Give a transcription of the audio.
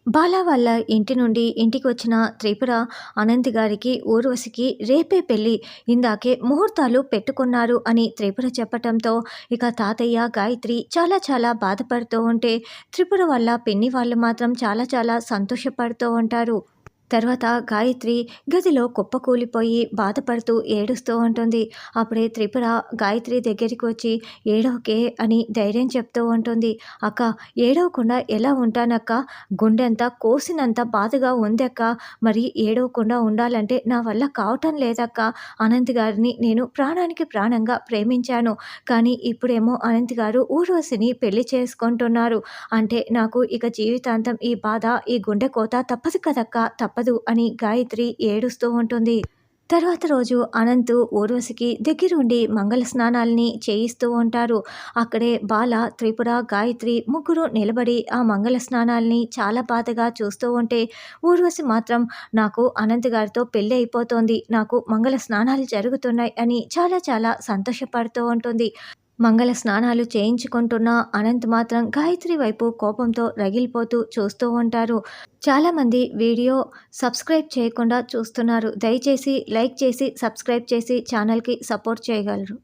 బాల వాళ్ళ ఇంటి నుండి ఇంటికొచ్చిన త్రిపుర అనంత్ గారికి, ఊర్వశికి రేపే పెళ్లి. ఇందాకే ముహూర్తాలు పెట్టుకున్నారు అని త్రిపుర చెప్పటంతో ఇక తాతయ్య, గాయత్రి చాలా చాలా బాధపడుతూ ఉంటే, త్రిపుర వాళ్ళ పిన్ని వాళ్ళు మాత్రం చాలా చాలా సంతోషపడుతూ ఉంటారు. తర్వాత గాయత్రి గదిలో కుప్పకూలిపోయి బాధపడుతూ ఏడుస్తూ ఉంటుంది. అప్పుడే త్రిపుర గాయత్రి దగ్గరికి వచ్చి ఏడవకే అని ధైర్యం చెప్తూ ఉంటుంది. అక్క, ఏడవకుండా ఎలా ఉంటానక్క, గుండెంతా కోసినంత బాధగా ఉందక్క, మరి ఏడవకుండా ఉండాలంటే నా వల్ల కావటం లేదక్క. అనంత్ గారిని నేను ప్రాణానికి ప్రాణంగా ప్రేమించాను, కానీ ఇప్పుడేమో అనంత్ గారు ఊర్వశిని పెళ్లి చేసుకుంటున్నారు. అంటే నాకు ఇక జీవితాంతం ఈ బాధ, ఈ గుండె కోత తప్పదు కదక్క, తప్పదు అని గాయత్రి ఏడుస్తూ ఉంటుంది. తర్వాత రోజు అనంత్ ఊర్వశికి దగ్గరుండి మంగళ స్నానాల్ని చేయిస్తూ ఉంటారు. అక్కడే బాల, త్రిపుర, గాయత్రి ముగ్గురు నిలబడి ఆ మంగళ స్నానాల్ని చాలా బాధగా చూస్తూ ఉంటే, ఊర్వశి మాత్రం నాకు అనంత్ గారితో పెళ్ళి అయిపోతోంది, నాకు మంగళ స్నానాలు జరుగుతున్నాయి అని చాలా చాలా సంతోషపడుతూ ఉంటుంది. మంగళ స్నానాలు చేయించుకుంటున్న అనంత్ మాత్రం గాయత్రి వైపు కోపంతో రగిలిపోతూ చూస్తూ ఉంటారు. చాలామంది వీడియో సబ్స్క్రైబ్ చేయకుండా చూస్తున్నారు. దయచేసి లైక్ చేసి సబ్స్క్రైబ్ చేసి ఛానల్కి సపోర్ట్ చేయగలరు.